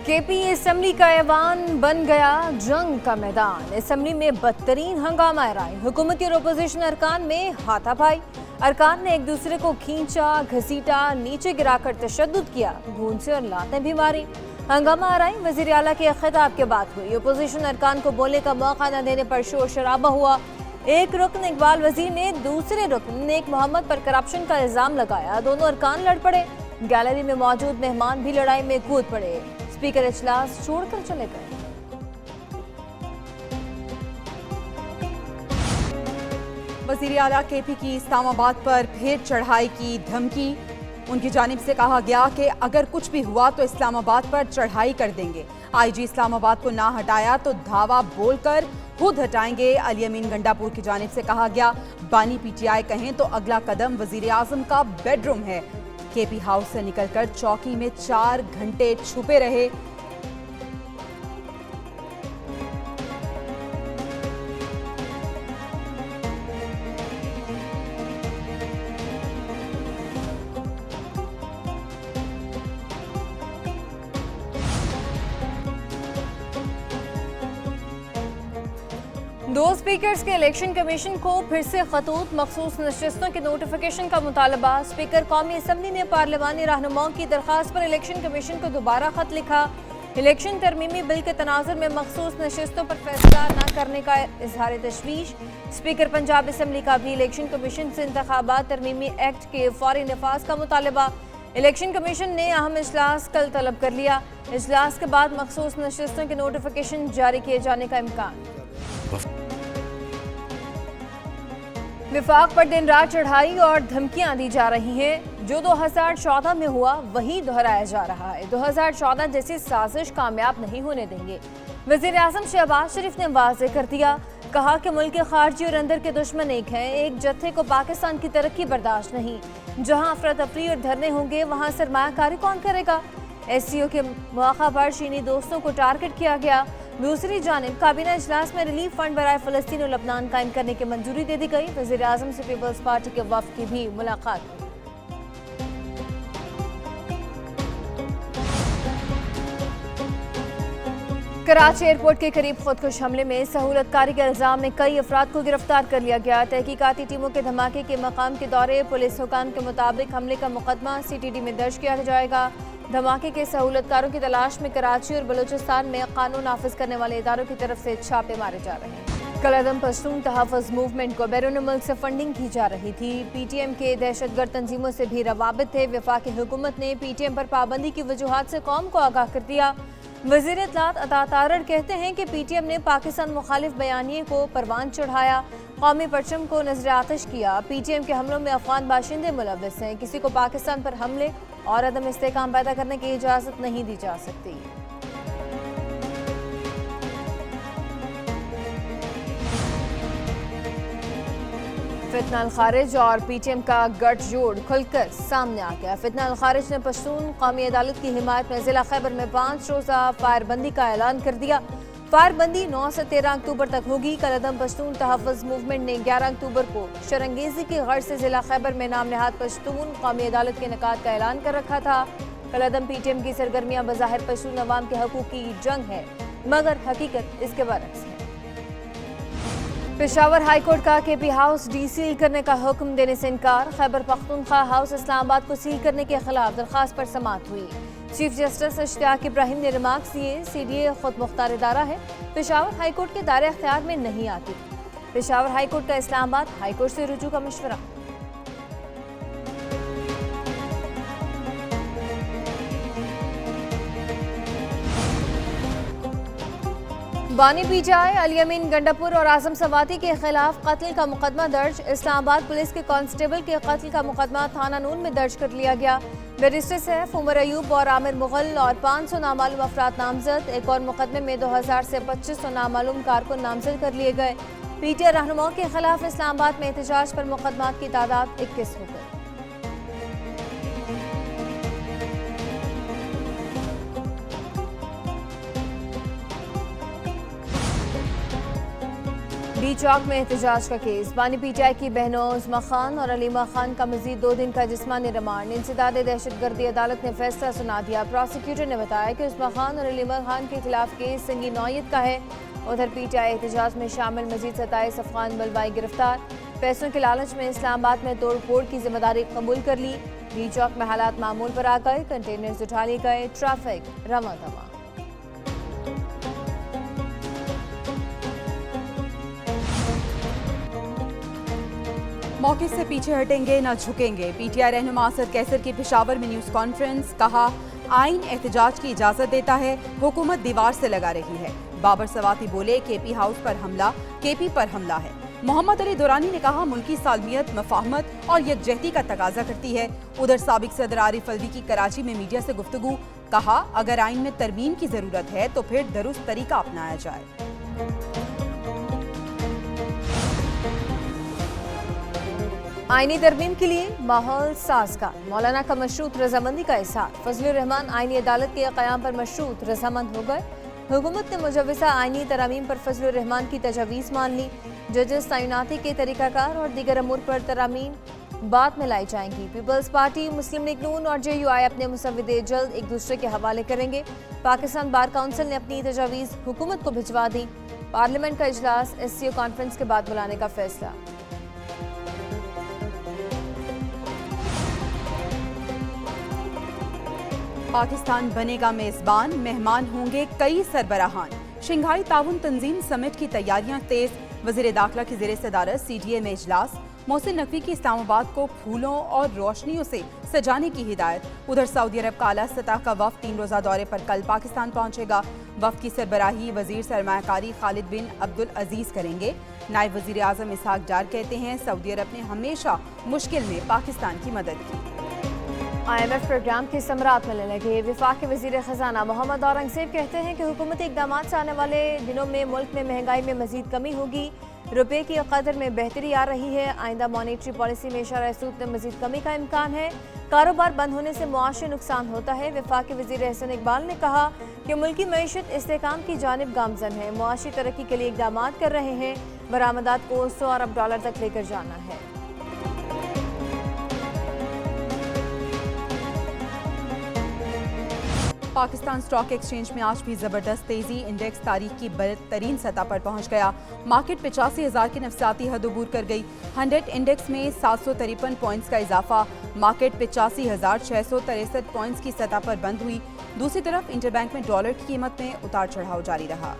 KP assembly का ऐवान बन गया जंग का मैदान। असेंबली में बदतरीन हंगामा राय, हुकूमती और अपोजिशन अरकान में हाथापाई। अरकान ने एक दूसरे को खींचा, घसीटा, नीचे गिराकर तशद्दुद किया, घूंसे और लातें भी मारी। हंगामा आराई वजीर आला के खिताब के बाद हुई। अपोजिशन अरकान को बोलने का मौका न देने पर शोर शराबा हुआ। एक रुकन इकबाल वजीर ने दूसरे रुकन नेक मोहम्मद पर करप्शन का इल्जाम लगाया। दोनों अरकान लड़ पड़े। गैलरी में मौजूद मेहमान भी लड़ाई में कूद पड़े। स्पीकर इजलास छोड़कर चले गए। वजीर आला केपी की इस्लामाबाद पर फिर चढ़ाई की धमकी। उनकी जानिब से कहा गया कि अगर कुछ भी हुआ तो इस्लामाबाद पर चढ़ाई कर देंगे। आईजी इस्लामाबाद को ना हटाया तो धावा बोलकर खुद हटाएंगे। अली अमीन गंडापुर की जानिब से कहा गया, बानी पीटीआई कहें तो अगला कदम वजीर आजम का बेडरूम है। केपी हाउस से निकलकर चौकी में 4 घंटे छुपे रहे। दो स्पीकर्स के इलेक्शन कमीशन को फिर से खतूत मखसूस नशिस्तों के नोटिफिकेशन का मुतालबा। स्पीकर कौमी असम्बली ने पार्लिमानी रहनुमाओं की दरखास्त पर इलेक्शन कमीशन को दोबारा खत लिखा। इलेक्शन तरमीमी बिल के तनाजुर में मखसूस नशिस्तों पर फैसला न करने का इजहार तशवीश। स्पीकर पंजाब असम्बली का भी इलेक्शन कमीशन से इंतखाबात तरमीमी एक्ट के फौरी नफाज का मुतालबा। इलेक्शन कमीशन ने अहम इजलास कल तलब कर लिया। इजलास के बाद मखसूस नशिस्तों के नोटिफिकेशन जारी किए जाने का इम्कान। विफाक पर दिन रात चढ़ाई और धमकियां दी जा रही हैं। जो 2014 में हुआ वही दोहराया जा रहा है। 2014 जैसी साजिश कामयाब नहीं होने देंगे। वजीर आज़म शहबाज शरीफ ने वाज़ेह कर दिया, कहा कि मुल्क के खारजी और अंदर के दुश्मन एक हैं। एक जत्थे को पाकिस्तान की तरक्की बर्दाश्त नहीं। जहां अफरा तफरी और धरने होंगे वहां सरमायाकारी कौन करेगा। SCO के मौका पर चीनी दोस्तों को टारगेट किया गया। दूसरी जानिब काबीना इजलास में रिलीफ फंड बराए फ़लस्तीन और लबनान कायम करने की मंजूरी दे दी गई। वज़ीर आज़म से पीपल्स पार्टी के वफ़द की भी मुलाकात हुई। कराची एयरपोर्ट के करीब खुदकुश हमले में सहूलतकारी के इल्जाम में कई अफराद को गिरफ्तार कर लिया गया। तहकीकाती टीमों के धमाके के मकाम के दौरे। पुलिस हुकाम के मुताबिक हमले का मुकदमा CTD में दर्ज किया जाएगा। धमाके के सहूलतकारों की तलाश में कराची और बलूचिस्तान में कानून नाफिज करने वाले इदारों की तरफ से छापे मारे जा रहे हैं। कलअदम पश्तून तहफ़्फ़ुज़ मूवमेंट को बैरून मुल्क से फंडिंग की जा रही थी। PTM के दहशतगर्द तंजीमों से भी रवाबित थे। वफाकी हुकूमत ने PTM पर पाबंदी की वजूहात से कौम को आगाह कर दिया। वज़ीर इत्तलात अता तारड़ कहते हैं कि PTM ने पाकिस्तान मुखालिफ बयानिए को परवान चढ़ाया, कौमी परचम को नजर आतिश किया। PTM के हमलों में अफगान बाशिंदे मुलव्वस हैं। किसी को पाकिस्तान पर हमले और अदम इस्तेहकाम पैदा करने की इजाज़त नहीं दी जा सकती। फितना अल खारिज और PTM का गठजोड़ खुलकर सामने आ गया। फितना अल खारिज ने पश्तून कौमी अदालत की हिमायत में जिला खैबर में 5 रोज़ा फायरबंदी का ऐलान कर दिया। फायरबंदी 9 से 13 अक्टूबर तक होगी। कलअदम पश्तून तहफ़्फ़ुज़ मूवमेंट ने 11 अक्टूबर को शरंगेजी की गर्ज से जिला खैबर में नाम नहाद पश्तून कौमी अदालत के इनेकाद का ऐलान कर रखा था। कलअदम PTM की सरगर्मियां बज़ाहिर पश्तून अवाम के हकूक़ की जंग है, मगर हकीकत इसके बरक्स है। पेशावर हाई कोर्ट का KP हाउस डीसील करने का हुक्म देने से इनकार। खैबर पख्तूनख्वा हाउस इस्लामाबाद को सील करने के खिलाफ दरखास्त पर समाअत हुई। चीफ जस्टिस इश्तियाक इब्राहिम ने रिमार्क्स दिए, CDA खुद मुख्तार इदारा है, पेशावर हाई कोर्ट के दायरे अख्तियार में नहीं आती। पेशावर हाई कोर्ट का इस्लामाबाद हाई कोर्ट से रुजू का मशवरा। बानी पीटीआई अली अमीन गंडापुर और आजम सवाती के खिलाफ कत्ल का मुकदमा दर्ज। इस्लामाबाद पुलिस के कांस्टेबल के कत्ल का मुकदमा थाना नून में दर्ज कर लिया गया। बैरिस्टर सैफ, उमर अयूब और आमिर मुगल और 500 नामालूम अफराद नामजद। एक और मुकदमे में 2000 से 2500 नामालूम कारकुन नामजद कर लिए गए। PTI रहनुमाओं के खिलाफ इस्लामाबाद में एहतजाज पर मुकदमात की तादाद 21 हो गई। डी चौक में एहतजाज का केस। बानी पीटीआई की बहनों उस्मा खान और अलीमा खान का मजीद 2 दिन का जिस्मानी रिमांड। इंसदाद दहशतगर्दी अदालत ने फैसला सुना दिया। प्रोसिक्यूटर ने बताया कि उस्मा खान और अलीमा खान के खिलाफ केस संगीन नौयत का है। उधर पीटीआई एहतजाज में शामिल मजीद 27 अफगान बलवाई गिरफ्तार। पैसों के लालच में इस्लामाबाद में तोड़ फोड़ की जिम्मेदारी कबूल कर ली। डी चौक में हालात मामूल पर आ गए, कंटेनर्स उठा लिए गए, ट्रैफिक रमा दमा। मौके से पीछे हटेंगे न झुकेंगे। पीटीआई रहनुमा असद कैसर की पेशावर में न्यूज कॉन्फ्रेंस। कहा, आइन एहतजाज की इजाजत देता है, हुकूमत दीवार से लगा रही है। बाबर सवाती बोले, केपी हाउस पर हमला केपी पर हमला है। मोहम्मद अली दुरानी ने कहा, मुल्की सालमियत मफाहमत और यकजहती का तकाजा करती है। उधर साबिक सदर आरिफ अलवी की कराची में मीडिया से गुफ्तगू। कहा, अगर आइन में तरमीम की जरूरत है तो फिर दुरुस्त तरीका अपनाया जाए। आईनी तरमीम के लिए माहौल साजगार। मौलाना का मशरूत रजामंदी का इजहार। फजलुर रहमान आईनी अदालत के क़याम पर मशरूत रजामंद हो गए। हुकूमत ने मुजव्वज़ा आईनी तरमीम पर फजलुर रहमान की तजवीज़ मान ली। जजेस तैनाती के तरीक़ाकार और दीगर अमूर पर तरमीम बाद में लाई जाएंगी। पीपल्स पार्टी, मुस्लिम लीग नून और JUI अपने मुसव्विदे जल्द एक दूसरे के हवाले करेंगे। पाकिस्तान बार काउंसिल ने अपनी तजवीज़ हुकूमत को भिजवा दी। पार्लियामेंट का इजलास SCO कॉन्फ्रेंस के बाद बुलाने का फैसला। पाकिस्तान बनेगा मेजबान, मेहमान होंगे कई सरबराहान। शंघाई ताउन तंजीम समिट की तैयारियां तेज। वज़ीर दाखिला की ज़ेर सदारत CDA में इजलास। मोहसिन नकवी की इस्लामाबाद को फूलों और रोशनियों से सजाने की हिदायत। उधर सऊदी अरब का आला सतह का वफ्द 3 रोज़ा दौरे पर कल पाकिस्तान पहुंचेगा। वफ्द की सरबराही वज़ीर सरमायाकारी खालिद बिन अब्दुल अजीज करेंगे। नायब वज़ीर आज़म इसहाक डार कहते हैं, सऊदी अरब ने हमेशा मुश्किल में पाकिस्तान की मदद की। IMF प्रोग्राम के समरात मिलने लगे। वफाक के वज़ीर ख़जाना मोहम्मद औरंगज़ेब कहते हैं कि हुकूमती इक़दामात से आने वाले दिनों में मुल्क में महंगाई में मज़ीद कमी होगी। रुपये की कदर में बेहतरी आ रही है। आइंदा मॉनेटरी पॉलिसी में शरह सूद में मज़ीद कमी का इम्कान है। कारोबार बंद होने से मुआशी नुकसान होता है। वफाक के वज़ीर एहसन इकबाल ने कहा कि मुल्की मईशत इस्तेहकाम की जानिब गामजन है। मुआशी तरक्की के लिए इक़दामात कर रहे हैं। बरामदात को 100 अरब डॉलर तक लेकर जाना है। पाकिस्तान स्टॉक एक्सचेंज में आज भी जबरदस्त तेजी। इंडेक्स तारीख की बदतरीन सतह पर पहुंच गया। मार्केट 85,000 की नफसियाती हद अबूर कर गई। 100 इंडेक्स में 753 पॉइंट्स का इजाफा। मार्केट 85,663 पॉइंट्स की सतह पर बंद हुई। दूसरी तरफ इंटरबैंक में डॉलर की कीमत में उतार चढ़ाव जारी रहा।